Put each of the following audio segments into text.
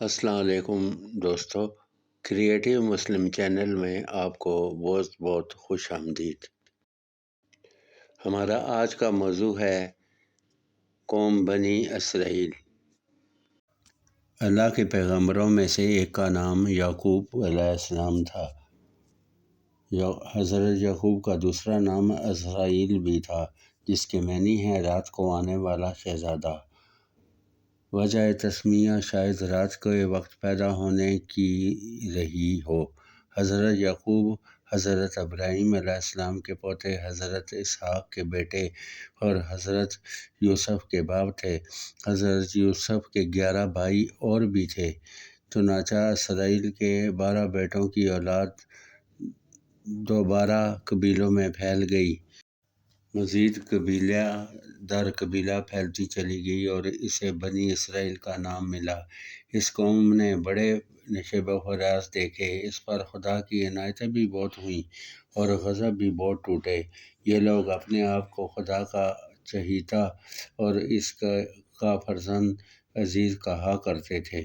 السلام علیکم دوستو، کریٹیو مسلم چینل میں آپ کو بہت بہت خوش آمدید۔ ہمارا آج کا موضوع ہے قوم بنی اسرائیل۔ اللہ کے پیغمبروں میں سے ایک کا نام یعقوب علیہ السلام تھا۔ حضرت یعقوب کا دوسرا نام اسرائیل بھی تھا، جس کے معنی ہے رات کو آنے والا شہزادہ۔ وجہ تسمیہ شاید رات کے وقت پیدا ہونے کی رہی ہو۔ حضرت یعقوب حضرت ابراہیم علیہ السلام کے پوتے، حضرت اسحاق کے بیٹے اور حضرت یوسف کے باپ تھے۔ حضرت یوسف کے 11 بھائی اور بھی تھے۔ چنانچہ اسرائیل کے 12 بیٹوں کی اولاد دوبارہ قبیلوں میں پھیل گئی۔ مزید قبیلہ در قبیلہ پھیلتی چلی گئی اور اسے بنی اسرائیل کا نام ملا۔ اس قوم نے بڑے نشیب و فراز دیکھے، اس پر خدا کی عنایتیں بھی بہت ہوئیں اور غضب بھی بہت ٹوٹے۔ یہ لوگ اپنے آپ کو خدا کا چہیتا اور اس کا فرزند عزیز کہا کرتے تھے۔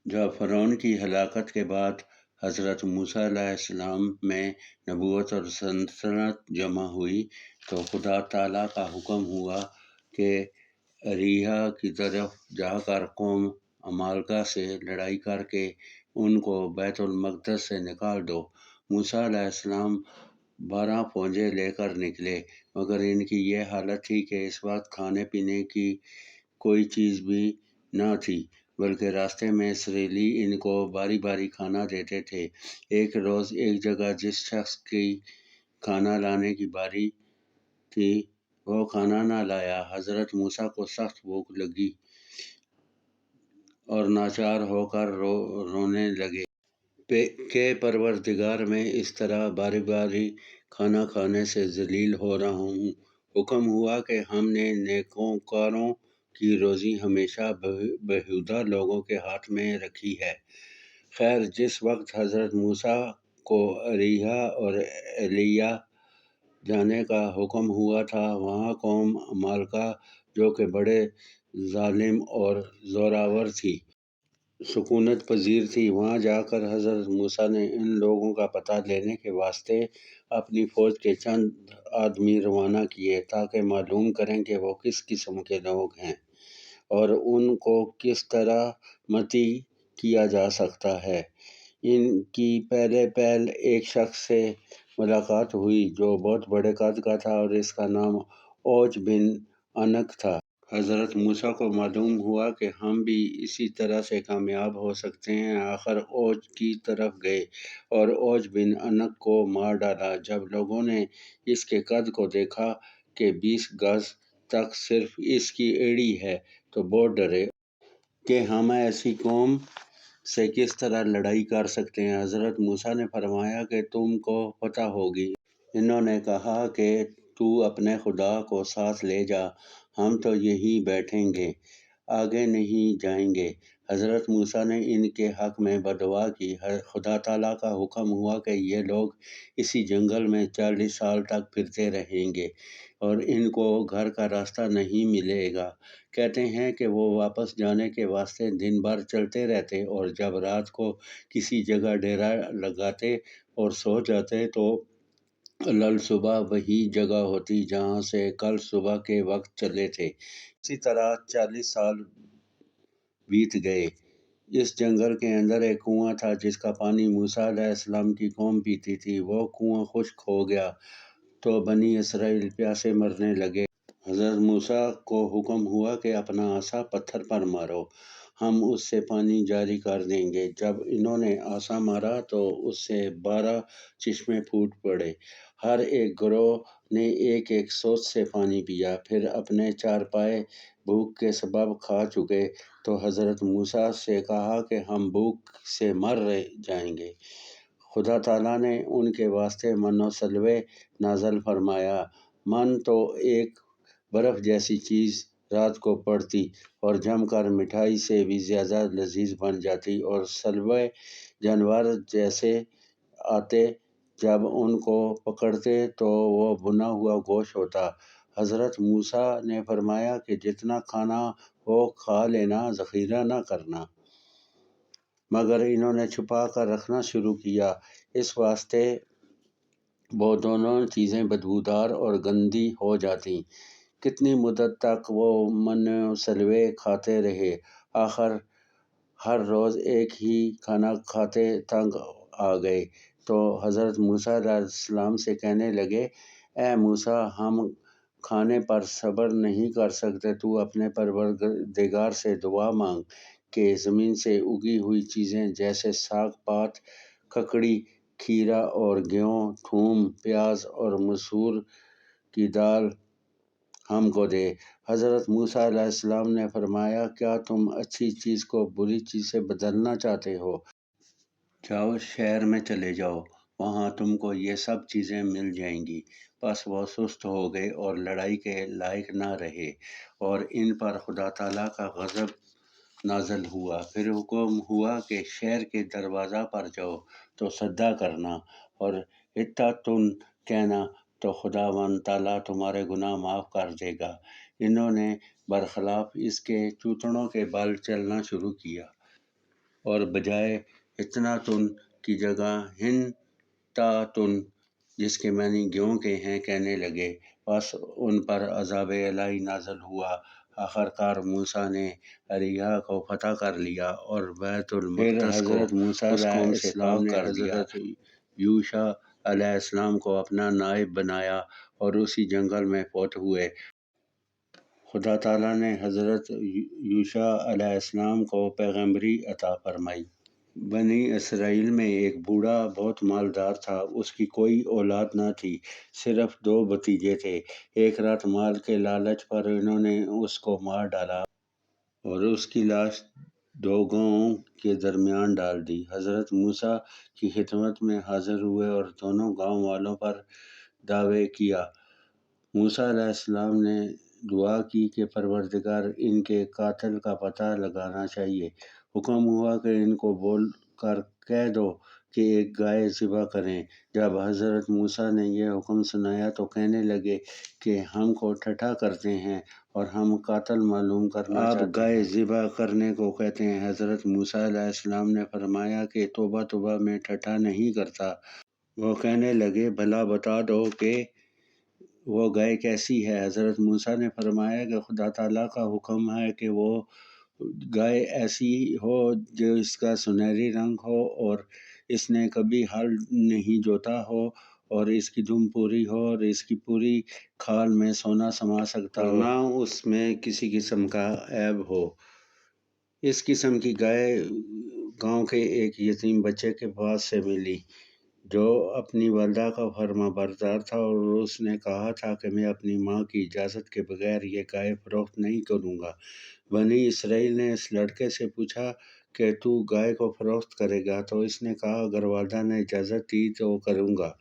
جب فرعون کی ہلاکت کے بعد حضرت موسیٰ علیہ السلام میں نبوت اور سلطنت جمع ہوئی تو خدا تعالیٰ کا حکم ہوا کہ اریحا کی طرف جا کر قوم عمالقہ سے لڑائی کر کے ان کو بیت المقدس سے نکال دو۔ موسیٰ علیہ السلام 12 فوجیں لے کر نکلے، مگر ان کی یہ حالت تھی کہ اس وقت کھانے پینے کی کوئی چیز بھی نہ تھی، بلکہ راستے میں اسرائیلی ان کو باری باری کھانا دیتے تھے۔ ایک روز ایک جگہ جس شخص کی کھانا لانے کی باری تھی وہ کھانا نہ لایا۔ حضرت موسیٰ کو سخت بھوک لگی اور ناچار ہو کر رونے لگے کہ پروردگار، میں اس طرح باری باری کھانا کھانے سے ذلیل ہو رہا ہوں۔ حکم ہوا کہ ہم نے نیکوکاروں کی روزی ہمیشہ بیہودہ لوگوں کے ہاتھ میں رکھی ہے۔ خیر، جس وقت حضرت موسیٰ کو اریحا اور ایلات جانے کا حکم ہوا تھا، وہاں قوم عمالقہ جو کہ بڑے ظالم اور زورآور تھی، سکونت پذیر تھی، وہاں جا کر حضرت موسیٰ نے ان لوگوں کا پتہ لینے کے واسطے اپنی فوج کے چند آدمی روانہ کیے تاکہ معلوم کریں کہ وہ کس قسم کے لوگ ہیں اور ان کو کس طرح مطیع کیا جا سکتا ہے۔ ان کی پہل ایک شخص سے ملاقات ہوئی جو بہت بڑے قد کا تھا اور اس کا نام اوج بن عنق تھا۔ حضرت موسیٰ کو معلوم ہوا کہ ہم بھی اسی طرح سے کامیاب ہو سکتے ہیں۔ آخر اوج کی طرف گئے اور اوج بن عنق کو مار ڈالا۔ جب لوگوں نے اس کے قد کو دیکھا کہ 20 گز تک صرف اس کی ایڑی ہے تو بہت ڈرے کہ ہم ایسی قوم سے کس طرح لڑائی کر سکتے ہیں۔ حضرت موسیٰ نے فرمایا کہ تم کو فتح ہوگی۔ انہوں نے کہا کہ تو اپنے خدا کو ساتھ لے جا، ہم تو یہیں بیٹھیں گے، آگے نہیں جائیں گے۔ حضرت موسیٰ نے ان کے حق میں بددعا کی۔ خدا تعالیٰ کا حکم ہوا کہ یہ لوگ اسی جنگل میں 40 سال تک پھرتے رہیں گے اور ان کو گھر کا راستہ نہیں ملے گا۔ کہتے ہیں کہ وہ واپس جانے کے واسطے دن بھر چلتے رہتے اور جب رات کو کسی جگہ ڈیرا لگاتے اور سو جاتے تو صبح وہی جگہ ہوتی جہاں سے کل صبح کے وقت چلے تھے۔ اسی طرح 40 سال بیت گئے۔ اس جنگل کے اندر ایک کنواں تھا جس کا پانی موسیٰ علیہ السلام کی قوم پیتی تھی۔ وہ کنواں خشک ہو گیا تو بنی اسرائیل پیاسے مرنے لگے۔ حضرت موسیٰ کو حکم ہوا کہ اپنا عصا پتھر پر مارو، ہم اس سے پانی جاری کر دیں گے۔ جب انہوں نے عصا مارا تو اس سے 12 چشمے پھوٹ پڑے۔ ہر ایک گروہ نے ایک ایک سوت سے پانی پیا، پھر اپنے چارپائے بھوک کے سبب کھا چکے تو حضرت موسیٰ سے کہا کہ ہم بھوک سے مر جائیں گے۔ خدا تعالیٰ نے ان کے واسطے من و سلوے نازل فرمایا۔ من تو ایک برف جیسی چیز رات کو پڑتی اور جم کر مٹھائی سے بھی زیادہ لذیذ بن جاتی، اور سلوے جانور جیسے آتے، جب ان کو پکڑتے تو وہ بھنا ہوا گوشت ہوتا۔ حضرت موسیٰ نے فرمایا کہ جتنا کھانا ہو کھا لینا، ذخیرہ نہ کرنا۔ مگر انہوں نے چھپا کر رکھنا شروع کیا، اس واسطے وہ دونوں چیزیں بدبودار اور گندی ہو جاتیں۔ کتنی مدت تک وہ من و سلوے کھاتے رہے، آخر ہر روز ایک ہی کھانا کھاتے تنگ آ گئے تو حضرت موسیٰ علیہ السلام سے کہنے لگے، اے موسیٰ، ہم کھانے پر صبر نہیں کر سکتے، تو اپنے پروردگار سے دعا مانگ کہ زمین سے اگی ہوئی چیزیں جیسے ساگ پات، ککڑی، کھیرا اور گیہوں، تھوم، پیاز اور مسور کی دال ہم کو دے۔ حضرت موسیٰ علیہ السلام نے فرمایا، کیا تم اچھی چیز کو بری چیز سے بدلنا چاہتے ہو؟ جاؤ، شہر میں چلے جاؤ، وہاں تم کو یہ سب چیزیں مل جائیں گی۔ بس وہ سست ہو گئے اور لڑائی کے لائق نہ رہے، اور ان پر خدا تعالیٰ کا غضب نازل ہوا۔ پھر حکم ہوا کہ شہر کے دروازہ پر جاؤ تو سجدہ کرنا اور حطّۃٌ کہنا تو خداوند تعالیٰ تمہارے گناہ معاف کر دے گا۔ انہوں نے برخلاف اس کے چوتڑوں کے بل چلنا شروع کیا اور بجائے حطّۃٌ کی جگہ حنطۃٌ، جس کے معنی گیہوں کے ہیں، کہنے لگے۔ بس ان پر عذاب الہی نازل ہوا۔ آخر کار موسیٰ نے اریحا کو فتح کر لیا اور بیت المقدس کو اس قوم سے پاک کر دیا۔ حضرت یوشع علیہ السلام کو اپنا نائب بنایا اور اسی جنگل میں فوت ہوئے۔ خدا تعالیٰ نے حضرت یوشع علیہ السلام کو پیغمبری عطا فرمائی۔ بنی اسرائیل میں ایک بوڑھا بہت مالدار تھا، اس کی کوئی اولاد نہ تھی، صرف 2 بھتیجے تھے۔ ایک رات مال کے لالچ پر انہوں نے اس کو مار ڈالا اور اس کی لاش 2 گاؤں کے درمیان ڈال دی۔ حضرت موسیٰ کی خدمت میں حاضر ہوئے اور دونوں گاؤں والوں پر دعویٰ کیا۔ موسیٰ علیہ السلام نے دعا کی کہ پروردگار، ان کے قاتل کا پتہ لگانا چاہیے۔ حکم ہوا کہ ان کو بول کر کہہ دو کہ ایک گائے ذبح کریں۔ جب حضرت موسیٰ نے یہ حکم سنایا تو کہنے لگے کہ ہم کو ٹھٹھا کرتے ہیں اور ہم قاتل معلوم کرنا چاہتے ہیں۔ آپ گائے ذبح کرنے کو کہتے ہیں؟ حضرت موسیٰ علیہ السلام نے فرمایا کہ توبہ توبہ، میں ٹھٹھا نہیں کرتا۔ وہ کہنے لگے، بھلا بتا دو کہ وہ گائے کیسی ہے؟ حضرت موسیٰ نے فرمایا کہ خدا تعالیٰ کا حکم ہے کہ وہ گائے ایسی ہو جو اس کا سنہری رنگ ہو اور اس نے کبھی ہل نہیں جوتا ہو اور اس کی دم پوری ہو اور اس کی پوری کھال میں سونا سما سکتا ہو، نہ اس میں کسی قسم کا عیب ہو۔ اس قسم کی گائے گاؤں کے ایک یتیم بچے کے پاس سے ملی جو اپنی والدہ کا فرما بردار تھا، اور اس نے کہا تھا کہ میں اپنی ماں کی اجازت کے بغیر یہ گائے فروخت نہیں کروں گا۔ بنی اسرائیل نے اس لڑکے سے پوچھا کہ تو گائے کو فروخت کرے گا؟ تو اس نے کہا، اگر والدہ نے اجازت دی تو کروں گا۔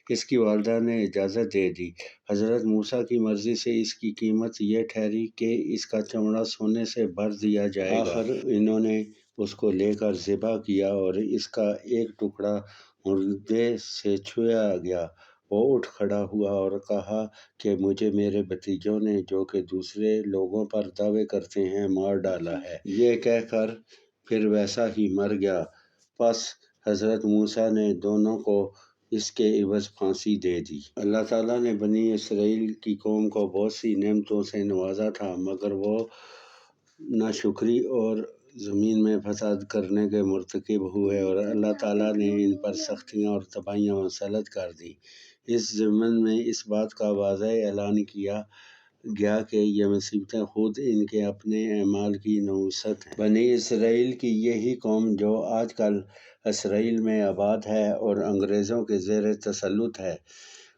اس کی والدہ نے اجازت دے دی۔ حضرت موسیٰ کی مرضی سے اس کی قیمت یہ ٹھہری کہ اس کا چمڑا سونے سے بھر دیا جائے گا۔ آخر انہوں نے اس کو لے کر ذبح کیا اور اس کا ایک ٹکڑا مردے سے چھویا گیا۔ وہ اٹھ کھڑا ہوا اور کہا کہ مجھے میرے بھتیجوں نے، جو کہ دوسرے لوگوں پر دعوے کرتے ہیں، مار ڈالا ہے۔ یہ کہہ کر پھر ویسا ہی مر گیا۔ پس حضرت موسیٰ نے دونوں کو اس کے عوض پھانسی دے دی۔ اللہ تعالیٰ نے بنی اسرائیل کی قوم کو بہت سی نعمتوں سے نوازا تھا، مگر وہ ناشکری اور زمین میں فساد کرنے کے مرتکب ہوئے اور اللہ تعالیٰ نے ان پر سختیاں اور تباہیاں مسلط کر دیں۔ اس ضمن میں اس بات کا واضح اعلان کیا گیا کہ یہ مصیبتیں خود ان کے اپنے اعمال کی نحوست ہیں۔ بنی اسرائیل کی یہی قوم جو آج کل اسرائیل میں آباد ہے اور انگریزوں کے زیر تسلط ہے،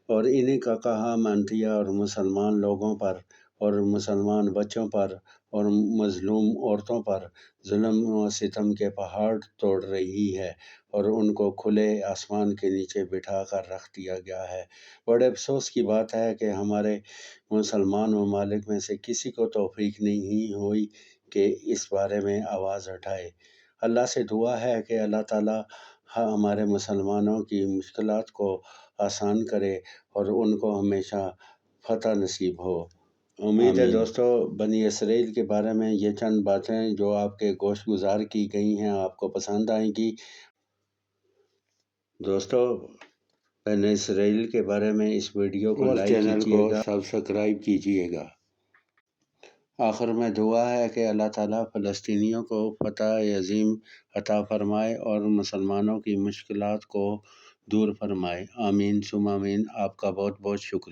اور انہی کا کہا مانتی ہے اور مسلمان لوگوں پر اور مسلمان بچوں پر اور مظلوم عورتوں پر ظلم و ستم کے پہاڑ توڑ رہی ہے اور ان کو کھلے آسمان کے نیچے بٹھا کر رکھ دیا گیا ہے۔ بڑے افسوس کی بات ہے کہ ہمارے مسلمان ممالک میں سے کسی کو توفیق نہیں ہوئی کہ اس بارے میں آواز اٹھائے۔ اللہ سے دعا ہے کہ اللہ تعالیٰ ہمارے مسلمانوں کی مشکلات کو آسان کرے اور ان کو ہمیشہ فتح نصیب ہو۔ امید ہے دوستو بنی اسرائیل کے بارے میں یہ چند باتیں جو آپ کے گوش گزار کی گئی ہیں آپ کو پسند آئیں گی۔ دوستو بنی اسرائیل کے بارے میں اس ویڈیو کو لائک کیجیے گا، سبسکرائب کیجیے گا۔ آخر میں دعا ہے کہ اللہ تعالیٰ فلسطینیوں کو فتح عظیم عطا فرمائے اور مسلمانوں کی مشکلات کو دور فرمائے، آمین ثم آمین۔ آپ کا بہت بہت شکریہ۔